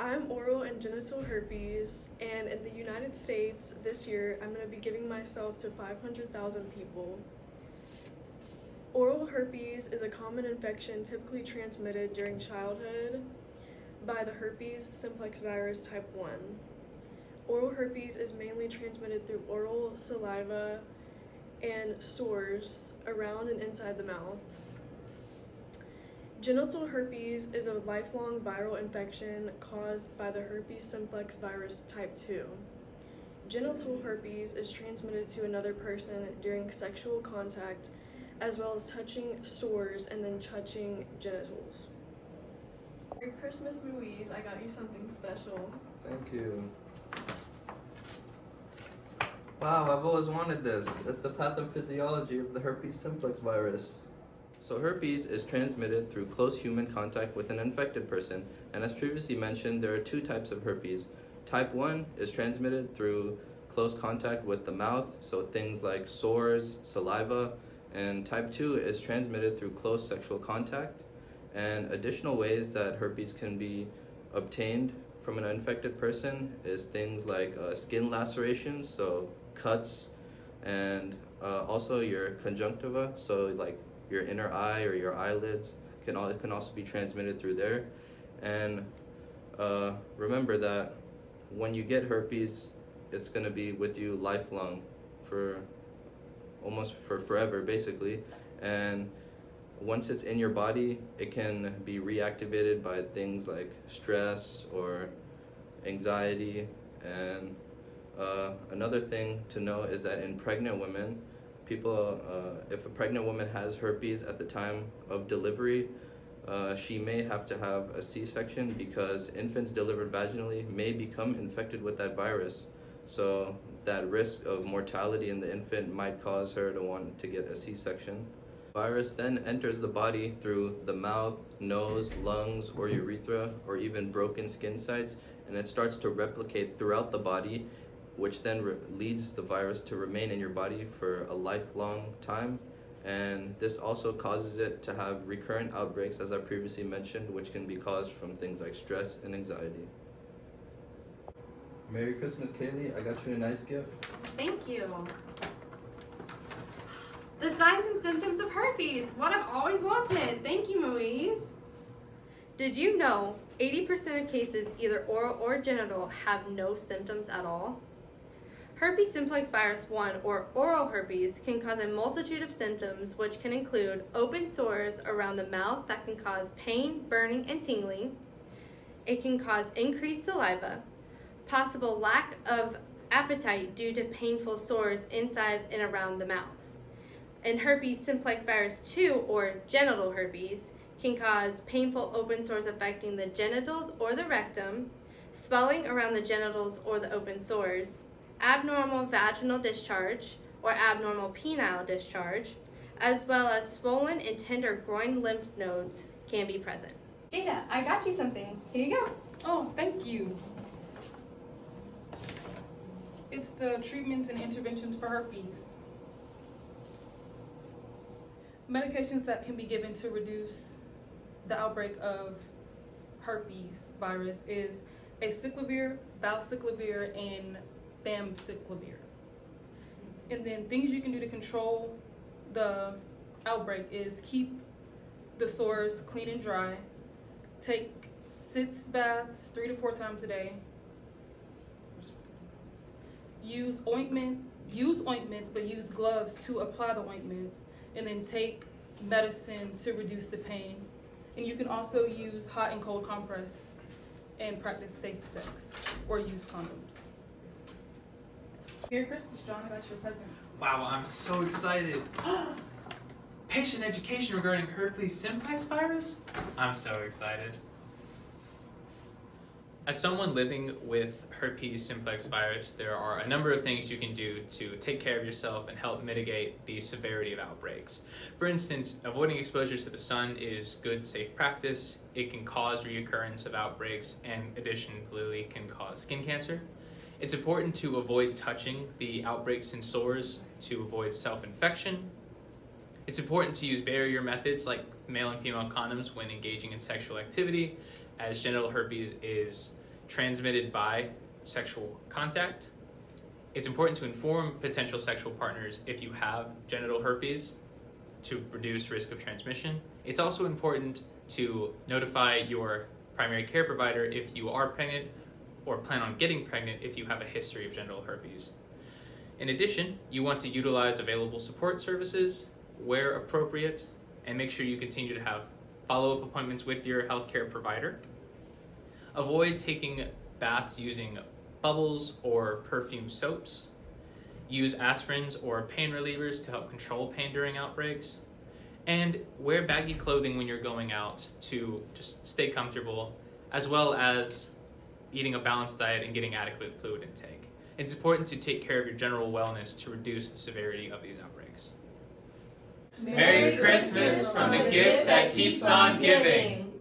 I'm oral and genital herpes, and in the United States this year, I'm going to be giving myself to 500,000 people. Oral herpes is a common infection typically transmitted during childhood by the herpes simplex virus type 1. Oral herpes is mainly transmitted through oral saliva and sores around and inside the mouth. Genital herpes is a lifelong viral infection caused by the herpes simplex virus type 2. Genital herpes is transmitted to another person during sexual contact, as well as touching sores and then touching genitals. Merry Christmas, Louise. I got you something special. Thank you. Wow, I've always wanted this. It's the pathophysiology of the herpes simplex virus. So herpes is transmitted through close human contact with an infected person, and as previously mentioned, there are two types of herpes. Type 1 is transmitted through close contact with the mouth, so things like sores, saliva, and type 2 is transmitted through close sexual contact. And additional ways that herpes can be obtained from an infected person is things like skin lacerations, so cuts, and also your conjunctiva, so like your inner eye or your eyelids can also be transmitted through there. And remember that when you get herpes, it's going to be with you lifelong, for almost for forever basically. And once it's in your body, it can be reactivated by things like stress or anxiety. And another thing to know is that in pregnant women, if a pregnant woman has herpes at the time of delivery, she may have to have a C-section because infants delivered vaginally may become infected with that virus. So that risk of mortality in the infant might cause her to want to get a C-section. Virus then enters the body through the mouth, nose, lungs, or urethra, or even broken skin sites, and it starts to replicate throughout the body, which then leads the virus to remain in your body for a lifelong time. And this also causes it to have recurrent outbreaks, as I previously mentioned, which can be caused from things like stress and anxiety. Merry Christmas, Kaylee. I got you a nice gift. Thank you. The signs and symptoms of herpes, what I've always wanted. Thank you, Louise. Did you know 80% of cases, either oral or genital, have no symptoms at all? Herpes simplex virus 1, or oral herpes, can cause a multitude of symptoms, which can include open sores around the mouth that can cause pain, burning, and tingling. It can cause increased saliva, possible lack of appetite due to painful sores inside and around the mouth. And herpes simplex virus 2, or genital herpes, can cause painful open sores affecting the genitals or the rectum, swelling around the genitals or the open sores, abnormal vaginal discharge or abnormal penile discharge, as well as swollen and tender groin lymph nodes can be present. Jada, I got you something. Here you go. Oh, thank you. It's the treatments and interventions for herpes. Medications that can be given to reduce the outbreak of herpes virus is acyclovir, valciclovir, and famciclovir. And then things you can do to control the outbreak is keep the sores clean and dry, take sitz baths 3 to 4 times a day, use ointments, but use gloves to apply the ointments, and then take medicine to reduce the pain. And you can also use hot and cold compress and practice safe sex or use condoms. Merry Christmas, John. I got your present. Wow, I'm so excited. Patient education regarding herpes simplex virus? I'm so excited. As someone living with herpes simplex virus, there are a number of things you can do to take care of yourself and help mitigate the severity of outbreaks. For instance, avoiding exposure to the sun is good, safe practice. It can cause reoccurrence of outbreaks and additionally can cause skin cancer. It's important to avoid touching the outbreaks and sores to avoid self-infection. It's important to use barrier methods like male and female condoms when engaging in sexual activity, as genital herpes is transmitted by sexual contact. It's important to inform potential sexual partners if you have genital herpes to reduce risk of transmission. It's also important to notify your primary care provider if you are pregnant or plan on getting pregnant if you have a history of genital herpes. In addition, you want to utilize available support services where appropriate, and make sure you continue to have follow-up appointments with your healthcare provider. Avoid taking baths using bubbles or perfume soaps. Use aspirins or pain relievers to help control pain during outbreaks. And wear baggy clothing when you're going out to just stay comfortable, as well as eating a balanced diet and getting adequate fluid intake. It's important to take care of your general wellness to reduce the severity of these outbreaks. Merry Christmas from the gift that keeps on giving.